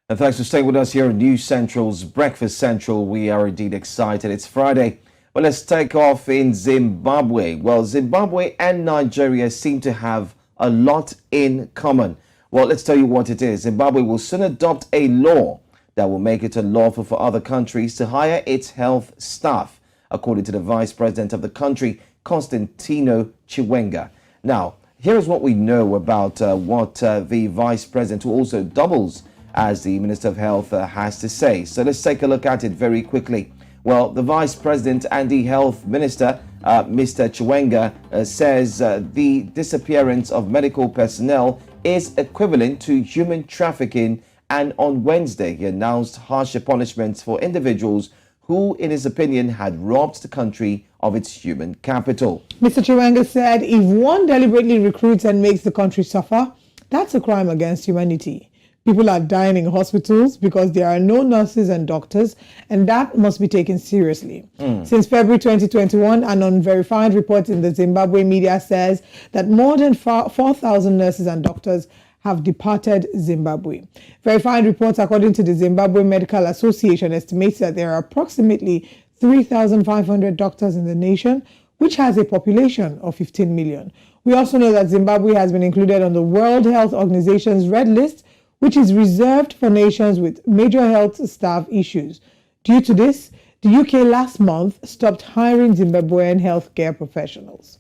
And thanks for staying with us here on News Central's Breakfast Central. We are indeed excited. It's Friday. Well, let's take off in Zimbabwe. Well, Zimbabwe and Nigeria seem to have a lot in common. Well, let's tell you what it is. Zimbabwe will soon adopt a law that will make it unlawful for other countries to hire its health staff, according to the Vice President of the country, Constantino Chiwenga. Now, here's what we know about what the Vice President, who also doubles as the Minister of Health, has to say. So let's take a look at it very quickly. Well, the Vice President and the Health Minister, Mr. Chiwenga, says the disappearance of medical personnel is equivalent to human trafficking, and on Wednesday he announced harsher punishments for individuals who, in his opinion, had robbed the country of its human capital. Mr. Chiwenga said if one deliberately recruits and makes the country suffer, that's a crime against humanity. People are dying in hospitals because there are no nurses and doctors, and that must be taken seriously. Since February 2021, an unverified report in the Zimbabwe media says that more than 4,000 nurses and doctors have departed Zimbabwe. Verified reports, according to the Zimbabwe Medical Association, estimates that there are approximately 3,500 doctors in the nation, which has a population of 15 million. We also know that Zimbabwe has been included on the World Health Organization's red list, which is reserved for nations with major health staff issues. Due to this, the UK last month stopped hiring Zimbabwean healthcare professionals.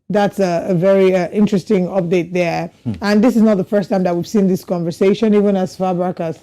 That's a very interesting update there. And this is not the first time that we've seen this conversation. Even as far back as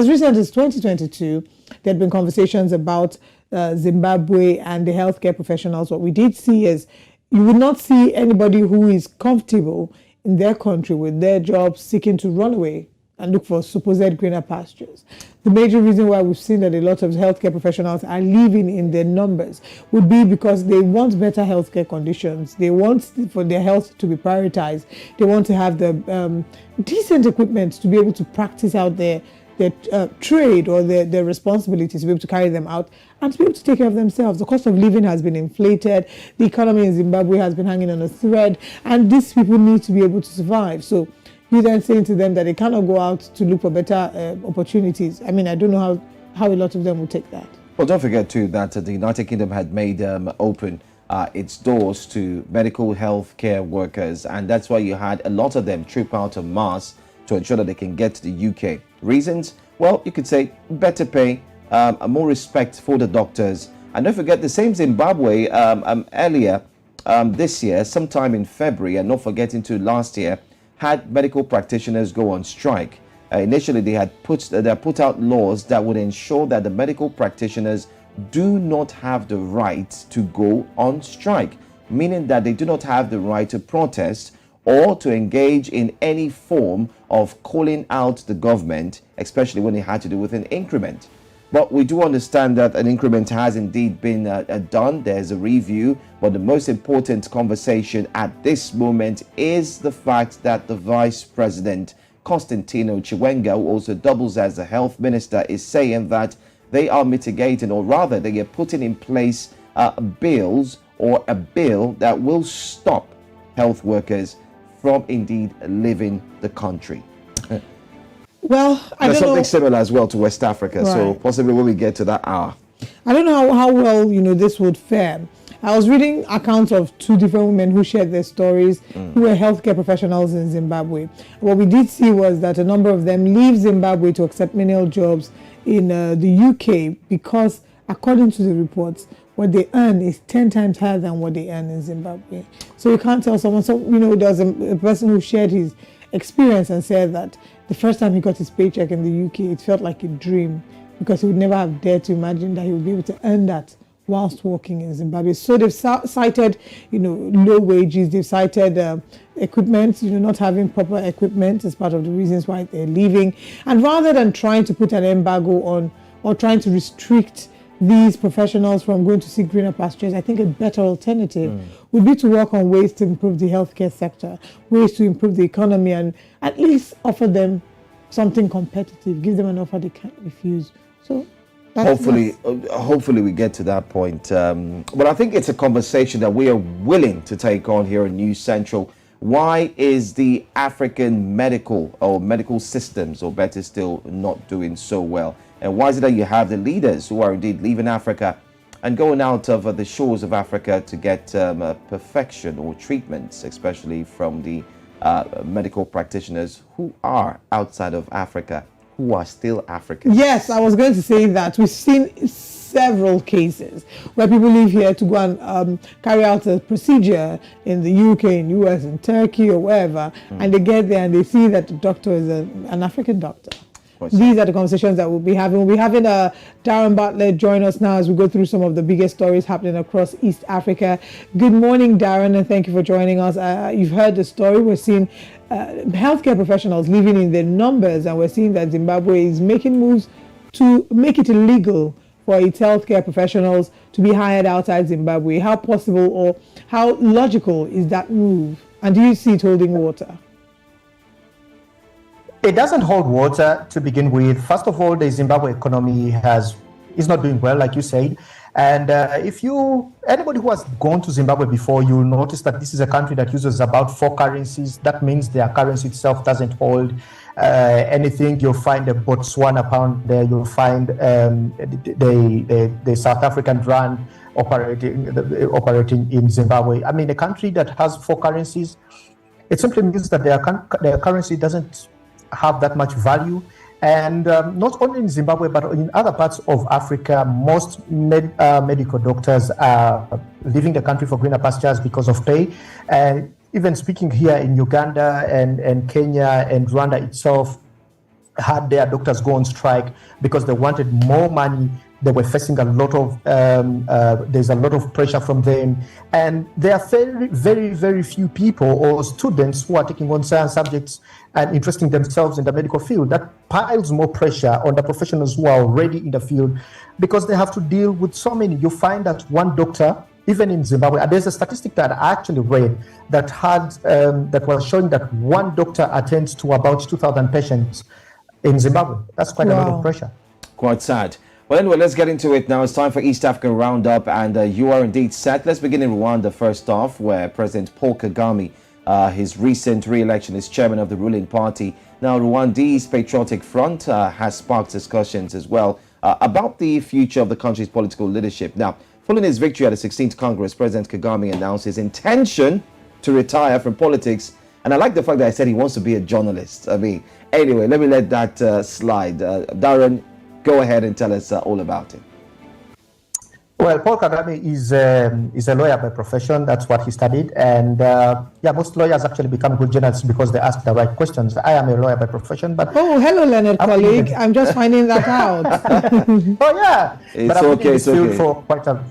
recent as 2022, there had been conversations about Zimbabwe and the healthcare professionals. What we did see is you would not see anybody who is comfortable in their country with their jobs seeking to run away and look for supposed greener pastures. The major reason why we've seen that a lot of healthcare professionals are leaving in their numbers would be because they want better healthcare conditions. They want for their health to be prioritized. They want to have the decent equipment to be able to practice out their trade or their responsibilities, to be able to carry them out and to be able to take care of themselves. The cost of living has been inflated. The economy in Zimbabwe has been hanging on a thread, and these people need to be able to survive. So you then saying to them that they cannot go out to look for better opportunities. I mean, I don't know how a lot of them will take that. Well, don't forget too that the United Kingdom had made open its doors to medical health care workers, and that's why you had a lot of them troop out en masse to ensure that they can get to the UK. Reasons? Well, you could say better pay, more respect for the doctors. And don't forget, the same Zimbabwe earlier this year, sometime in February, and not forgetting to last year, had medical practitioners go on strike. Initially, they had put out laws that would ensure that the medical practitioners do not have the right to go on strike, meaning that they do not have the right to protest or to engage in any form of calling out the government, especially when it had to do with an increment. But we do understand that an increment has indeed been done. There's a review, but the most important conversation at this moment is the fact that the Vice President, Constantino Chiwenga, who also doubles as the Health Minister, is saying that they are mitigating, or rather they are putting in place bills or a bill that will stop health workers from indeed leaving the country. Well, there's something similar as well to West Africa, right. So possibly when we get to that hour. I don't know how well this would fare. I was reading accounts of two different women who shared their stories, who were healthcare professionals in Zimbabwe. What we did see was that a number of them leave Zimbabwe to accept menial jobs in the UK because, according to the reports, what they earn is 10 times higher than what they earn in Zimbabwe. So you can't tell someone. So, there was a person who shared his experience and said that the first time he got his paycheck in the UK, it felt like a dream because he would never have dared to imagine that he would be able to earn that whilst working in Zimbabwe. So they've cited, low wages. They've cited equipment, not having proper equipment as part of the reasons why they're leaving. And rather than trying to put an embargo on or trying to restrict these professionals from going to seek greener pastures, I think a better alternative would be to work on ways to improve the healthcare sector, ways to improve the economy, and at least offer them something competitive, give them an offer they can't refuse. So hopefully we get to that point. But I think it's a conversation that we are willing to take on here in News Central. Why is the African medical systems, or better still, not doing so well? And why is it that you have the leaders who are indeed leaving Africa and going out of the shores of Africa to get perfection or treatments, especially from the medical practitioners who are outside of Africa, who are still African? Yes, I was going to say that. We've seen several cases where people leave here to go and carry out a procedure in the UK, in US, in Turkey, or wherever, and they get there and they see that the doctor is an African doctor. These are the conversations that we'll be having. We'll be having Darren Bartlett join us now as we go through some of the biggest stories happening across East Africa. Good morning, Darren, and thank you for joining us. You've heard the story. We're seeing healthcare professionals living in their numbers, and we're seeing that Zimbabwe is making moves to make it illegal for its healthcare professionals to be hired outside Zimbabwe. How possible or how logical is that move? And do you see it holding water? It doesn't hold water to begin with. First of all, the Zimbabwe economy is not doing well, like you said. And anybody who has gone to Zimbabwe before, you'll notice that this is a country that uses about 4 currencies. That means their currency itself doesn't hold anything. You'll find a Botswana pound there. You'll find the South African rand operating in Zimbabwe. I mean, a country that has 4 currencies, it simply means that their currency doesn't have that much value. And not only in Zimbabwe, but in other parts of Africa, most medical doctors are leaving the country for greener pastures because of pay. And even speaking here in Uganda and Kenya and Rwanda itself, had their doctors go on strike because they wanted more money. They were facing a lot of, there's a lot of pressure from them. And there are very, very, very few people or students who are taking on science subjects and interesting themselves in the medical field. That piles more pressure on the professionals who are already in the field because they have to deal with so many. You find that one doctor, even in Zimbabwe, there's a statistic that I actually read that was showing that one doctor attends to about 2,000 patients in Zimbabwe. That's quite a lot of pressure. Quite sad. Well, anyway, let's get into it now. It's time for East African Roundup, and you are indeed set. Let's begin in Rwanda first off, where President Paul Kagame, his recent re-election as chairman of the ruling party. Now, Rwandese Patriotic Front has sparked discussions as well about the future of the country's political leadership. Now, following his victory at the 16th Congress, President Kagame announced his intention to retire from politics. And I like the fact that I said he wants to be a journalist. I mean, anyway, let me let that slide. Darren, go ahead and tell us all about it. Well, Paul Kagame is a lawyer by profession. That's what he studied. And most lawyers actually become good journalists because they ask the right questions. I am a lawyer by profession, but... Oh, hello, Leonard, colleague. I'm just finding that out. Oh, yeah. It's okay, it's okay. For quite a...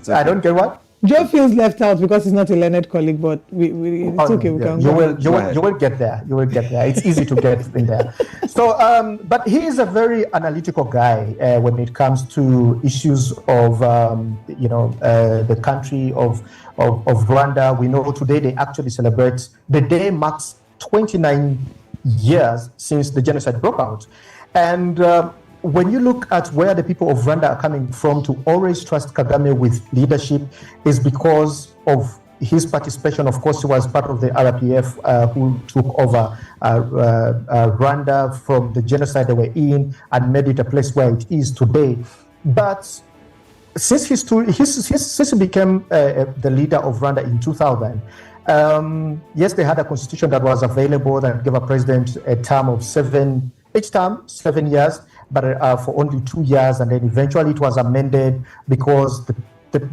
Okay. I don't get what? Joe feels left out because he's not a Leonard colleague, but it's okay. We can you will get there. You will get there. It's easy to get in there. So, but he is a very analytical guy when it comes to issues of the country of Rwanda. We know today they actually celebrate, the day marks 29 years since the genocide broke out, and when you look at where the people of Rwanda are coming from to always trust Kagame with leadership is because of his participation. Of course, he was part of the RPF who took over Rwanda from the genocide they were in and made it a place where it is today. But since since he became the leader of Rwanda in 2000, yes, they had a constitution that was available that gave a president a term of 7 years. But for only 2 years, and then eventually it was amended because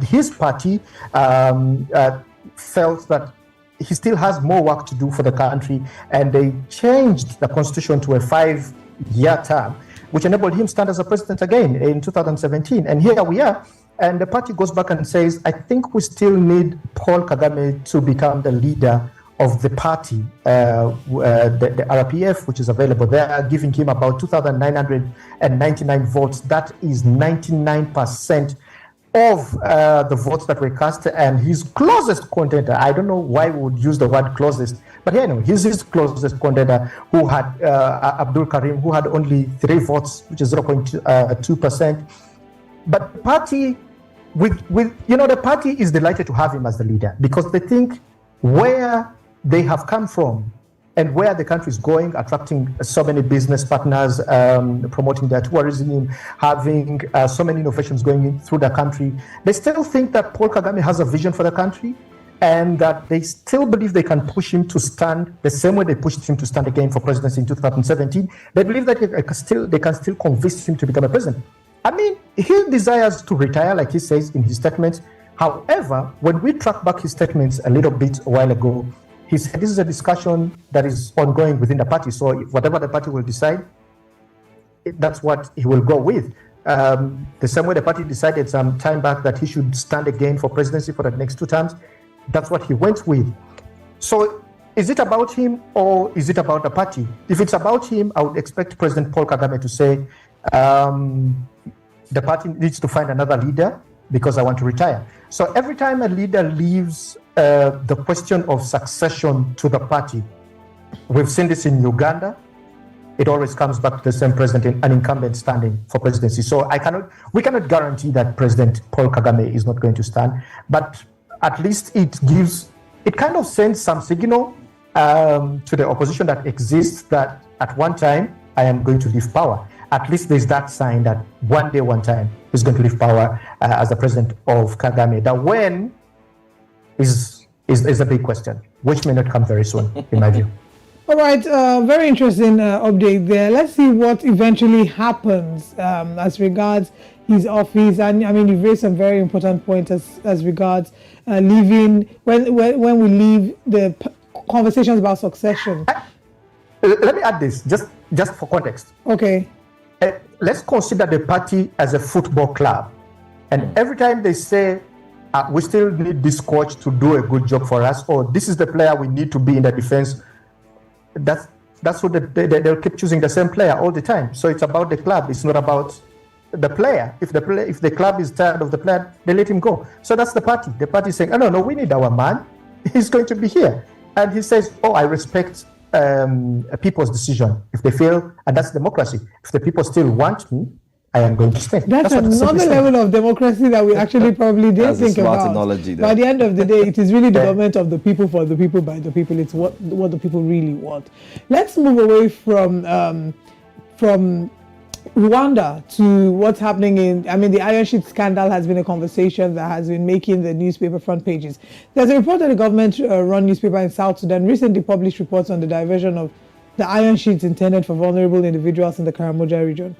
his party felt that he still has more work to do for the country, and they changed the constitution to a 5-year term, which enabled him to stand as a president again in 2017. And here we are, and the party goes back and says, I think we still need Paul Kagame to become the leader of the party, the RPF, which is available there, giving him about 2,999 votes. That is 99% of the votes that were cast, and his closest contender, I don't know why we would use the word closest, but anyway, he's his closest contender, who had Abdul Karim, who had only 3 votes, which is 0.2%. But the party, the party is delighted to have him as the leader because they think where they have come from and where the country is going, attracting so many business partners, promoting their tourism, having so many innovations going in through the country, they still think that Paul Kagame has a vision for the country, and that they still believe they can push him to stand the same way they pushed him to stand again for presidency in 2017. They believe that they can still convince him to become a president. I mean, he desires to retire, like he says in his statements. However, when we track back his statements a little bit a while ago, he said this is a discussion that is ongoing within the party. So whatever the party will decide, that's what he will go with. The same way the party decided some time back that he should stand again for presidency for the next 2 terms, that's what he went with. So is it about him or is it about the party? If it's about him, I would expect President Paul Kagame to say, the party needs to find another leader because I want to retire. So every time a leader leaves the question of succession to the party, we've seen this in Uganda, it always comes back to the same president, an incumbent standing for presidency. So we cannot guarantee that President Paul Kagame is not going to stand, but at least it kind of sends some signal to the opposition that exists that at one time I am going to leave power. At least there's that sign that one day, one time, he's going to leave power as the president of Kagame. That when is a big question, which may not come very soon, in my view. All right, very interesting update there. Let's see what eventually happens as regards his office. And I mean, you've raised some very important points as regards leaving, when we leave the conversations about succession. Let me add this, just for context. Okay. Let's consider the party as a football club. And every time they say, we still need this coach to do a good job for us, or this is the player we need to be in the defense, that's what they'll keep choosing the same player all the time. So it's about the club. It's not about the player. If the club is tired of the player, they let him go. So that's the party. The party is saying, oh, no, we need our man. He's going to be here. And he says, oh, I respect people's decision. If they feel, and that's democracy. If the people still want me, I am going to stay. That's another level of democracy that we actually probably didn't think about. By the end of the day, it is really the government of the people, for the people, by the people. It's what the people really want. Let's move away from Rwanda to what's happening the Iron Sheet scandal has been a conversation that has been making the newspaper front pages. There's a report that the government-run newspaper in South Sudan recently published reports on the diversion of the iron sheets intended for vulnerable individuals in the Karamoja region.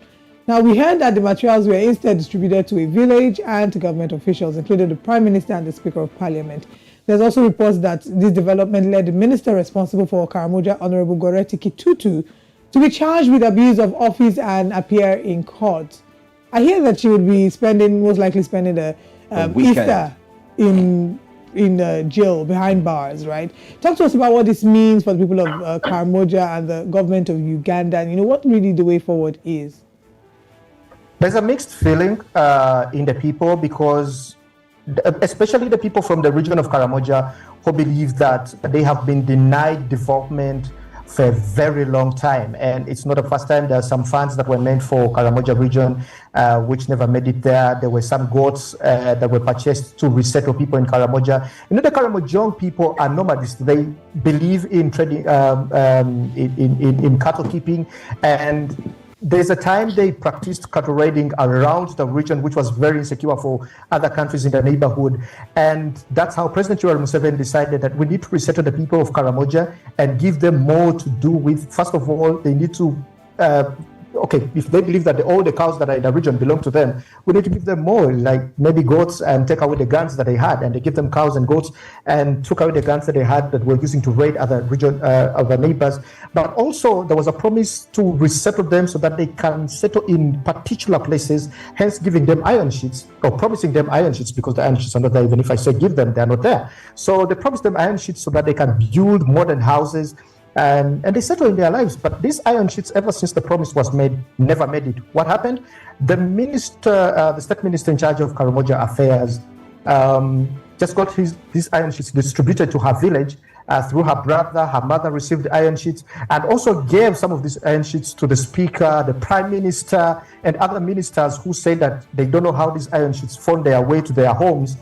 Now, we heard that the materials were instead distributed to a village and to government officials, including the Prime Minister and the Speaker of Parliament. There's also reports that this development led the minister responsible for Karamoja, Honorable Goreti Kitutu, to be charged with abuse of office and appear in court. I hear that she would be most likely spending the Easter in jail behind bars, right? Talk to us about what this means for the people of Karamoja and the government of Uganda, and what really the way forward is. There's a mixed feeling in the people, because especially the people from the region of Karamoja who believe that they have been denied development for a very long time. And it's not the first time. There are some funds that were meant for Karamoja region which never made it there. There were some goats that were purchased to resettle people in Karamoja. The Karamojong people are nomadists. They believe in trading, in cattle keeping, and there's a time they practiced cattle raiding around the region, which was very insecure for other countries in the neighborhood. And that's how President Yoweri Museveni decided that we need to resettle the people of Karamoja and give them more to do with. First of all, they need to, if they believe that all the cows that are in the region belong to them, we need to give them more, like maybe goats, and take away the guns that they had. And they give them cows and goats and took away the guns that they had that were using to raid other region, other neighbors. But also there was a promise to resettle them so that they can settle in particular places, hence giving them iron sheets, or promising them iron sheets, because the iron sheets are not there. Even if I say give them, they're not there. So they promised them iron sheets so that they can build modern houses, and they settle in their lives. But these iron sheets, ever since the promise was made, never made it. What happened? The minister, the state minister in charge of Karamoja affairs, just got these iron sheets distributed to her village through her brother. Her mother received iron sheets and also gave some of these iron sheets to the speaker, the prime minister, and other ministers who say that they don't know how these iron sheets found their way to their homes.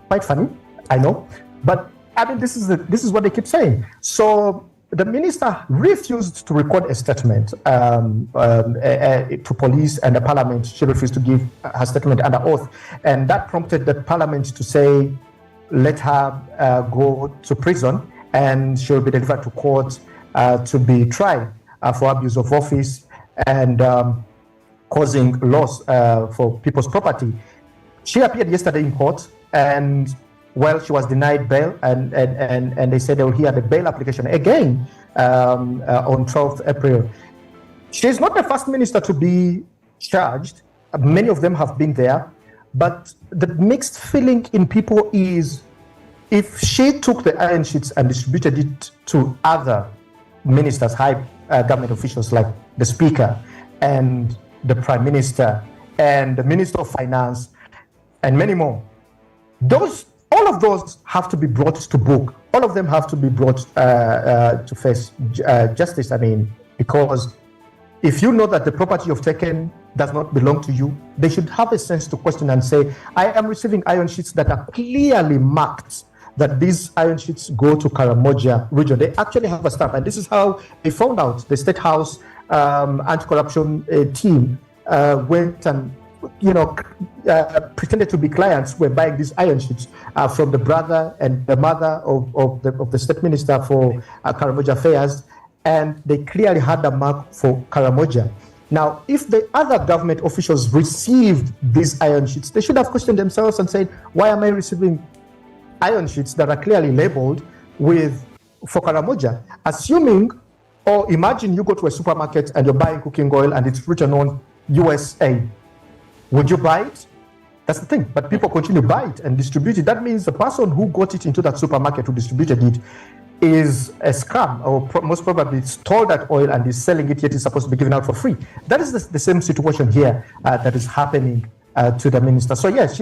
Quite funny, I know. But I mean, this is what they keep saying. So the minister refused to record a statement to police and the parliament. She refused to give her statement under oath. And that prompted the parliament to say, let her go to prison and she'll be delivered to court to be tried for abuse of office and causing loss for people's property. She appeared yesterday in court, and well, she was denied bail, and they said they will hear the bail application again on 12th April. She's not the first minister to be charged. Many of them have been there, but the mixed feeling in people is if she took the iron sheets and distributed it to other ministers, high government officials like the Speaker and the Prime Minister and the Minister of Finance and many more, all of those have to be brought to book. All of them have to be brought to face justice. I mean, because if you know that the property you've taken does not belong to you, they should have a sense to question and say, I am receiving iron sheets that are clearly marked that these iron sheets go to Karamoja region. They actually have a stamp, and this is how they found out. The State House anti-corruption team went and pretended to be clients were buying these iron sheets from the brother and the mother of the state minister for Karamoja affairs, and they clearly had a mark for Karamoja. Now, if the other government officials received these iron sheets, they should have questioned themselves and said, why am I receiving iron sheets that are clearly labeled for Karamoja? Assuming, or imagine you go to a supermarket and you're buying cooking oil and it's written on USA. Would you buy it? That's the thing. But people continue to buy it and distribute it. That means the person who got it into that supermarket who distributed it is a scam, or most probably stole that oil and is selling it, yet it's supposed to be given out for free. That is the same situation here that is happening to the minister. So yes,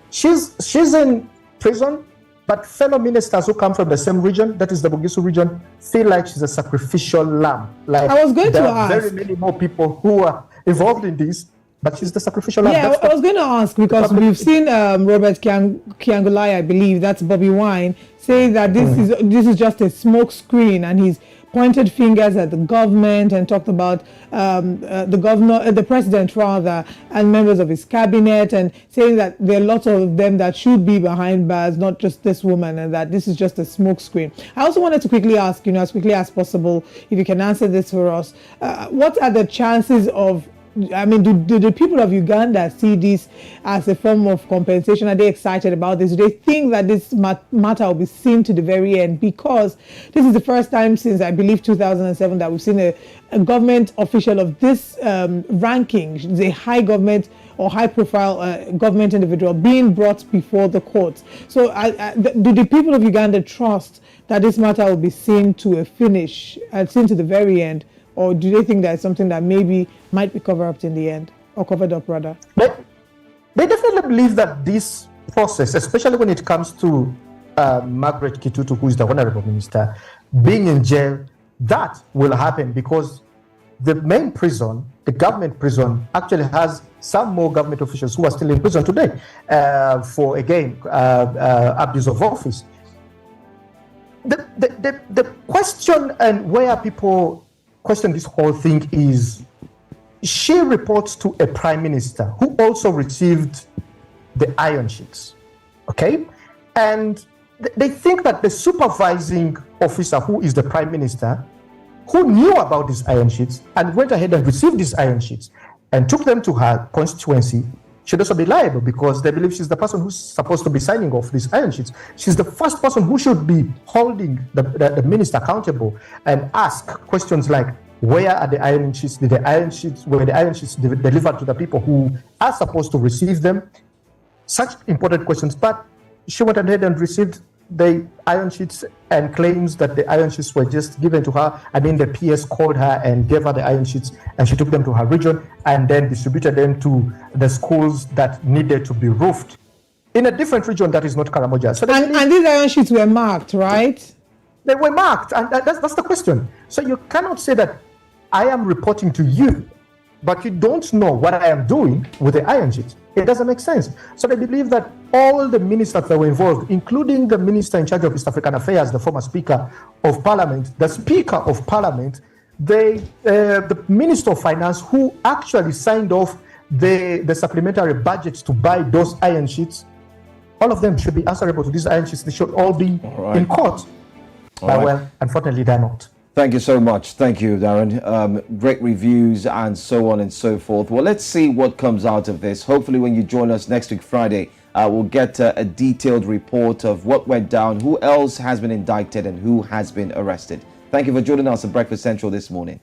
she's in prison, but fellow ministers who come from the same region, that is the Bugisu region, feel like she's a sacrificial lamb. Like I was going there to are ask. very many more people who are involved in this, but she's the sacrificial lamb. Yeah, I was going to ask, because we've seen Robert Kiangulai, I believe, that's Bobby Wine, saying that this is just a smoke screen, and he's pointed fingers at the government and talked about the president rather, and members of his cabinet, and saying that there are lots of them that should be behind bars, not just this woman, and that this is just a smoke screen. I also wanted to quickly ask, as quickly as possible, if you can answer this for us, what are the chances of, I mean, do the people of Uganda see this as a form of compensation? Are they excited about this? Do they think that this matter will be seen to the very end? Because this is the first time since, I believe, 2007 that we've seen a government official of this ranking, the high government or high-profile government individual, being brought before the courts. So do the people of Uganda trust that this matter will be seen to a finish, seen to the very end? Or do they think that it's something that maybe might be covered up in the end, or covered up rather? They definitely believe that this process, especially when it comes to Margaret Kitutu, who is the Honorable Minister, being in jail, that will happen because the main prison, the government prison, actually has some more government officials who are still in prison today for, again, abuse of office. The question and where people question this whole thing is, she reports to a prime minister who also received the iron sheets, okay? And they think that the supervising officer, who is the prime minister, who knew about these iron sheets and went ahead and received these iron sheets and took them to her constituency, should also be liable, because they believe she's the person who's supposed to be signing off these iron sheets. She's the first person who should be holding the minister accountable and ask questions like, where are the iron sheets? Were the iron sheets delivered to the people who are supposed to receive them? Such important questions. But she went ahead and received the iron sheets and claims that the iron sheets were just given to her. I mean, the PS called her and gave her the iron sheets, and she took them to her region and then distributed them to the schools that needed to be roofed in a different region that is not Karamoja. So and these iron sheets were marked, right? They were marked, and that's the question. So you cannot say that I am reporting to you but you don't know what I am doing with the iron sheet. It doesn't make sense. So they believe that all the ministers that were involved, including the minister in charge of East African Affairs, the former Speaker of Parliament, the Speaker of Parliament, the Minister of Finance, who actually signed off the supplementary budgets to buy those iron sheets, all of them should be answerable to these iron sheets. They should all be in court. But well, unfortunately, they're not. Thank you so much. Thank you, Darren. Great reviews and so on and so forth. Well, let's see what comes out of this. Hopefully, when you join us next week, Friday, we'll get a detailed report of what went down, who else has been indicted, and who has been arrested. Thank you for joining us at Breakfast Central this morning.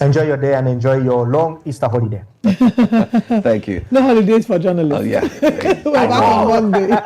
Enjoy your day and enjoy your long Easter holiday. Thank you. No holidays for journalists. Oh, yeah. We're back on Monday.